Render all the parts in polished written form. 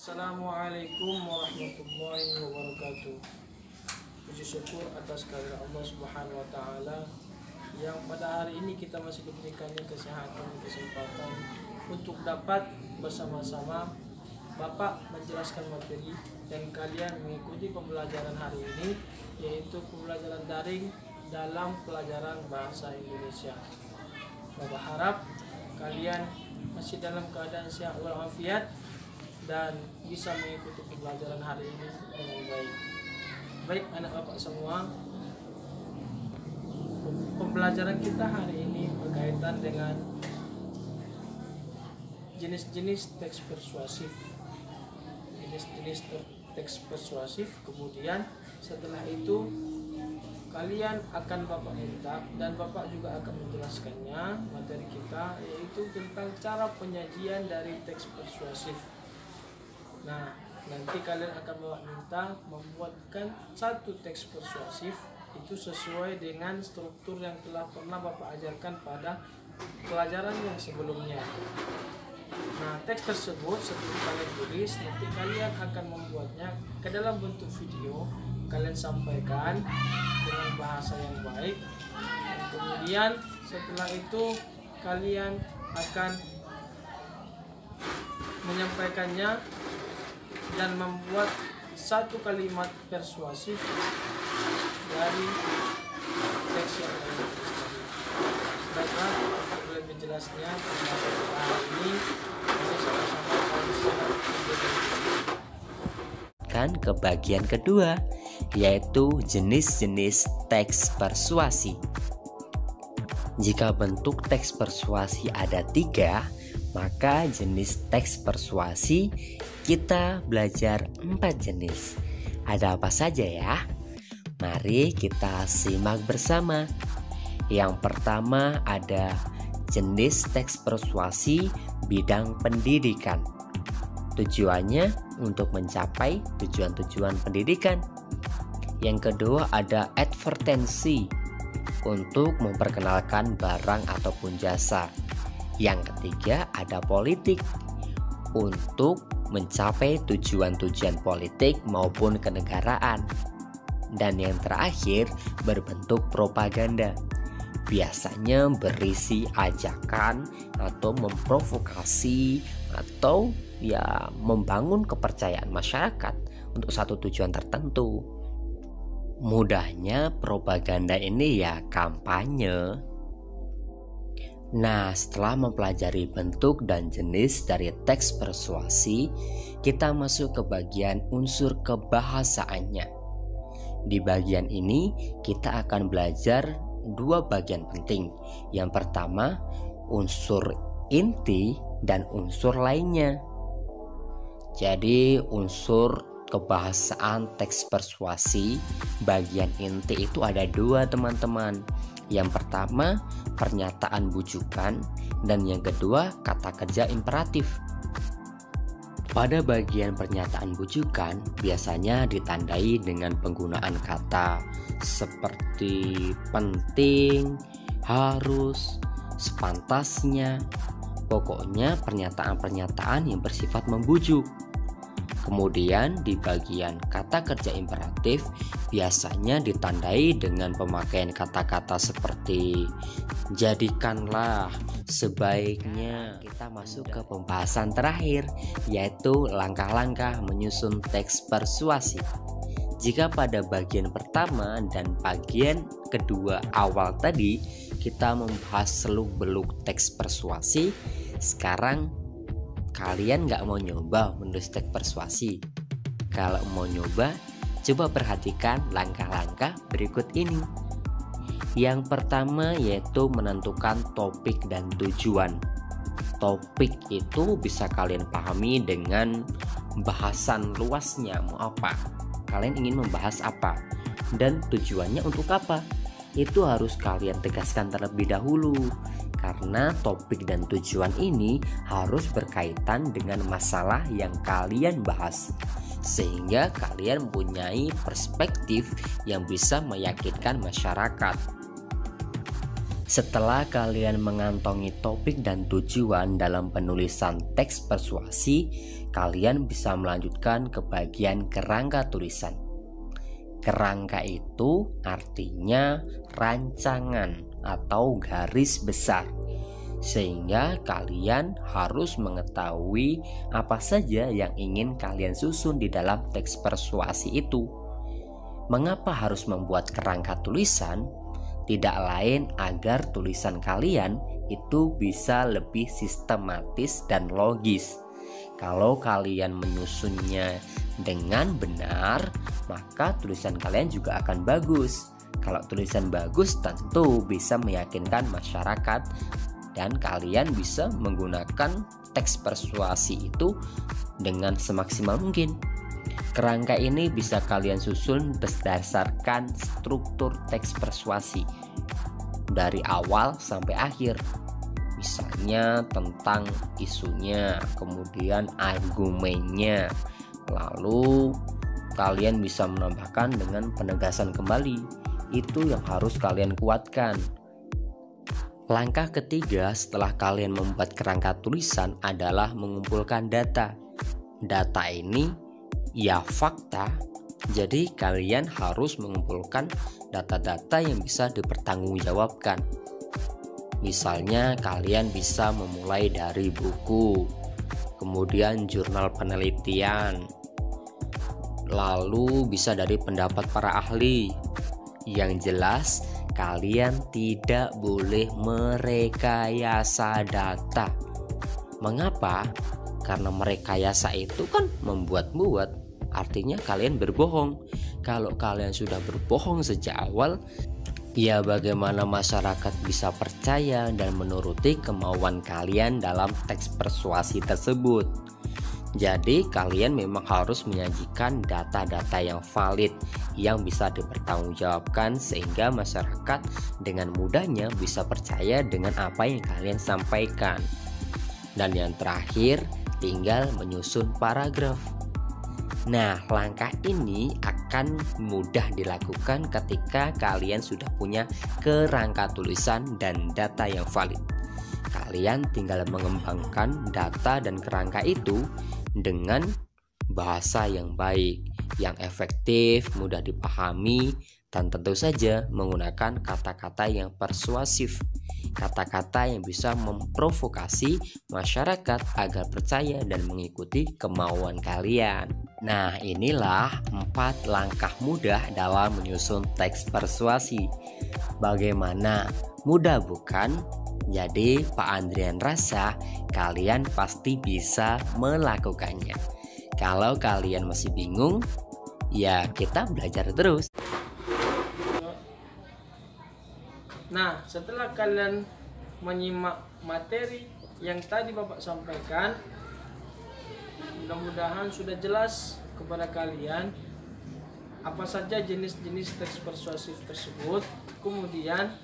Assalamualaikum warahmatullahi wabarakatuh. Puji syukur atas kehadirat Allah Subhanahu wa taala yang pada hari ini kita masih diberikan kesehatan, kesempatan untuk dapat bersama-sama Bapak menjelaskan materi dan kalian mengikuti pembelajaran hari ini, yaitu pembelajaran daring dalam pelajaran bahasa Indonesia. Bapak harap kalian masih dalam keadaan sehat walafiat dan bisa mengikuti pembelajaran hari ini dengan baik. Baik anak bapak semua, pembelajaran kita hari ini berkaitan dengan jenis-jenis teks persuasif. Jenis-jenis teks persuasif, kemudian setelah itu kalian akan bapak minta dan bapak juga akan menjelaskannya materi kita, yaitu tentang cara penyajian dari teks persuasif. Nah, nanti kalian akan bawa minta membuatkan satu teks persuasif itu sesuai dengan struktur yang telah pernah Bapak ajarkan pada pelajaran yang sebelumnya. Nah, teks tersebut setelah kalian tulis, nanti kalian akan membuatnya ke dalam bentuk video. Kalian sampaikan dengan bahasa yang baik. Dan kemudian setelah itu kalian akan menyampaikannya dan membuat satu kalimat persuasif dari teks yang kalian tulis tadi. Baiklah, untuk lebih jelasnya pada hari ini kita sama-sama kan ke bagian kedua, yaitu jenis-jenis teks persuasi. Jika bentuk teks persuasi ada 3, maka jenis teks persuasi kita belajar 4 jenis. Ada apa saja ya? Mari kita simak bersama. Yang pertama ada jenis teks persuasi bidang pendidikan. Tujuannya untuk mencapai tujuan-tujuan pendidikan. Yang kedua ada advertensi untuk memperkenalkan barang ataupun jasa. Yang ketiga ada politik untuk mencapai tujuan-tujuan politik maupun kenegaraan. Dan yang terakhir berbentuk propaganda. Biasanya berisi ajakan atau memprovokasi atau ya membangun kepercayaan masyarakat untuk satu tujuan tertentu. Mudahnya propaganda ini ya kampanye. Nah, setelah mempelajari bentuk dan jenis dari teks persuasi, kita masuk ke bagian unsur kebahasaannya. Di bagian ini kita akan belajar 2 bagian penting. Yang pertama, unsur inti dan unsur lainnya. Jadi unsur kebahasaan teks persuasi bagian inti itu ada 2 teman-teman. Yang pertama pernyataan bujukan dan yang kedua kata kerja imperatif. Pada bagian pernyataan bujukan biasanya ditandai dengan penggunaan kata seperti penting, harus, sepantasnya. Pokoknya pernyataan-pernyataan yang bersifat membujuk. Kemudian di bagian kata kerja imperatif biasanya ditandai dengan pemakaian kata-kata seperti jadikanlah, sebaiknya. Kita masuk ke pembahasan terakhir, yaitu langkah-langkah menyusun teks persuasi. Jika pada bagian pertama dan bagian kedua awal tadi kita membahas seluk-beluk teks persuasi, sekarang kalian nggak mau nyoba menulis teks persuasi? Kalau mau nyoba, coba perhatikan langkah-langkah berikut ini. Yang pertama yaitu menentukan topik dan tujuan. Topik itu bisa kalian pahami dengan bahasan luasnya mau apa. Kalian ingin membahas apa dan tujuannya untuk apa? Itu harus kalian tegaskan terlebih dahulu. Karena topik dan tujuan ini harus berkaitan dengan masalah yang kalian bahas, sehingga kalian mempunyai perspektif yang bisa meyakinkan masyarakat. Setelah kalian mengantongi topik dan tujuan dalam penulisan teks persuasi, kalian bisa melanjutkan ke bagian kerangka tulisan. Kerangka itu artinya rancangan atau garis besar, sehingga kalian harus mengetahui apa saja yang ingin kalian susun di dalam teks persuasi itu. Mengapa harus membuat kerangka tulisan? Tidak lain agar tulisan kalian itu bisa lebih sistematis dan logis. Kalau kalian menyusunnya dengan benar, maka tulisan kalian juga akan bagus. Kalau tulisan bagus, tentu bisa meyakinkan masyarakat dan kalian bisa menggunakan teks persuasi itu dengan semaksimal mungkin. Kerangka ini bisa kalian susun berdasarkan struktur teks persuasi dari awal sampai akhir. Misalnya tentang isunya, kemudian argumennya, lalu kalian bisa menambahkan dengan penegasan kembali. Itu yang harus kalian kuatkan. Langkah ketiga setelah kalian membuat kerangka tulisan adalah mengumpulkan data. Data ini ya fakta, jadi kalian harus mengumpulkan data-data yang bisa dipertanggungjawabkan. Misalnya kalian bisa memulai dari buku, kemudian jurnal penelitian, lalu bisa dari pendapat para ahli. Yang jelas kalian tidak boleh merekayasa data. Mengapa? Karena merekayasa itu kan membuat-buat. Artinya kalian berbohong. Kalau kalian sudah berbohong sejak awal, ya bagaimana masyarakat bisa percaya dan menuruti kemauan kalian dalam teks persuasi tersebut. Jadi kalian memang harus menyajikan data-data yang valid, yang bisa dipertanggungjawabkan, sehingga masyarakat dengan mudahnya bisa percaya dengan apa yang kalian sampaikan. Dan yang terakhir, tinggal menyusun paragraf. Nah, langkah ini akan mudah dilakukan ketika kalian sudah punya kerangka tulisan dan data yang valid. Kalian tinggal mengembangkan data dan kerangka itu dengan bahasa yang baik, yang efektif, mudah dipahami, dan tentu saja menggunakan kata-kata yang persuasif. Kata-kata yang bisa memprovokasi masyarakat agar percaya dan mengikuti kemauan kalian. Nah, inilah 4 langkah mudah dalam menyusun teks persuasi. Bagaimana? Mudah bukan? Jadi Pak Andrian rasa kalian pasti bisa melakukannya. Kalau kalian masih bingung, ya kita belajar terus. Nah, setelah kalian menyimak materi yang tadi Bapak sampaikan, mudah-mudahan sudah jelas kepada kalian apa saja jenis-jenis teks persuasif tersebut, kemudian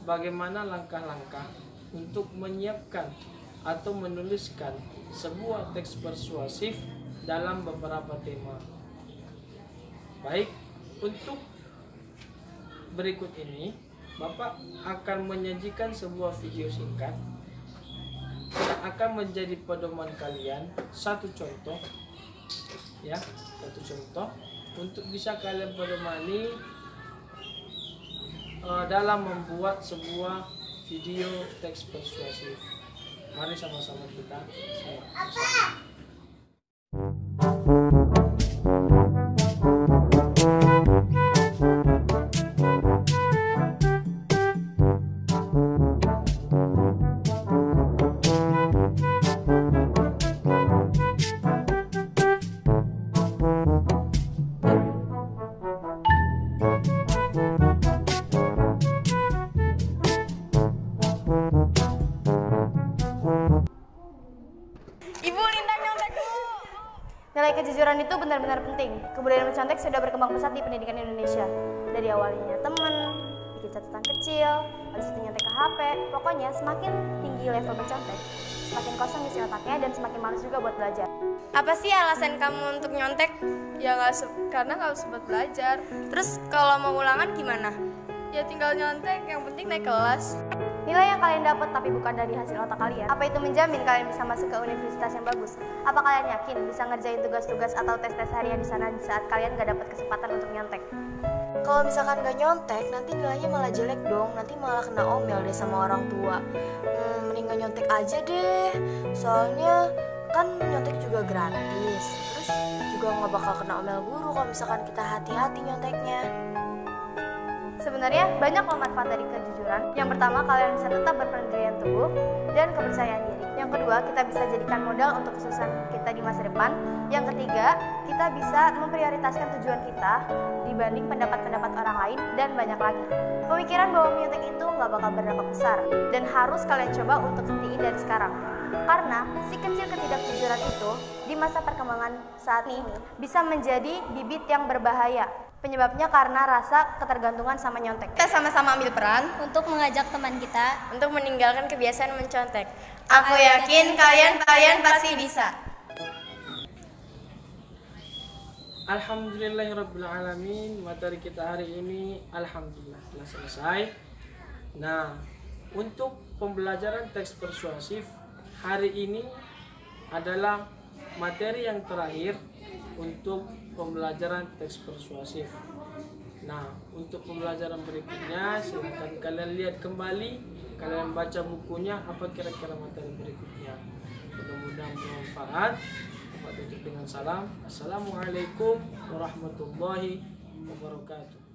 bagaimana langkah-langkah untuk menyiapkan atau menuliskan sebuah teks persuasif dalam beberapa tema. Baik, untuk berikut ini Bapak akan menyajikan sebuah video singkat yang akan menjadi pedoman kalian, satu contoh untuk bisa kalian pedomani dalam membuat sebuah video teks persuasif. Mari sama-sama kita simak. Nilai kejujuran itu benar-benar penting. Kebudayaan mencontek sudah berkembang pesat di pendidikan Indonesia. Dari awalnya temen, bikin catatan kecil, habis itu nyontek ke HP. Pokoknya semakin tinggi level mencontek, semakin kosong isi otaknya dan semakin malas juga buat belajar. Apa sih alasan kamu untuk nyontek? Ya karena nggak sempat belajar. Terus kalau mau ulangan gimana? Ya tinggal nyontek, yang penting naik kelas. Nilai yang kalian dapat tapi bukan dari hasil otak kalian. Apa itu menjamin kalian bisa masuk ke universitas yang bagus? Apa kalian yakin bisa ngerjain tugas-tugas atau tes-tes harian di sana di saat kalian gak dapat kesempatan untuk nyontek? Kalau misalkan gak nyontek, nanti nilainya malah jelek dong. Nanti malah kena omel deh sama orang tua. Mending gak nyontek aja deh. Soalnya kan nyontek juga gratis. Terus juga gak bakal kena omel guru kalau misalkan kita hati-hati nyonteknya. Sebenarnya banyak loh manfaat dari kejujuran. Yang pertama, kalian bisa tetap berpendirian teguh dan kepercayaan diri. Yang kedua, kita bisa jadikan modal untuk kesuksesan kita di masa depan. Yang ketiga, kita bisa memprioritaskan tujuan kita dibanding pendapat-pendapat orang lain dan banyak lagi. Pemikiran bahwa menyontek itu nggak bakal berdampak besar dan harus kalian coba untuk hentikan dari sekarang. Karena si kecil ketidakjujuran itu di masa perkembangan saat ini bisa menjadi bibit yang berbahaya. Penyebabnya karena rasa ketergantungan sama nyontek. Kita sama-sama ambil peran untuk mengajak teman kita untuk meninggalkan kebiasaan mencontek. Aku yakin kalian pasti bisa. Alhamdulillahirrabbilalamin. Materi kita hari ini alhamdulillah telah selesai. Nah, untuk pembelajaran teks persuasif hari ini adalah materi yang terakhir untuk pembelajaran teks persuasif. Nah, untuk pembelajaran berikutnya silakan kalian lihat kembali, kalian baca bukunya apa kira-kira materi berikutnya. Mudah-mudahan bermanfaat. Tutup dengan salam. Assalamualaikum warahmatullahi wabarakatuh.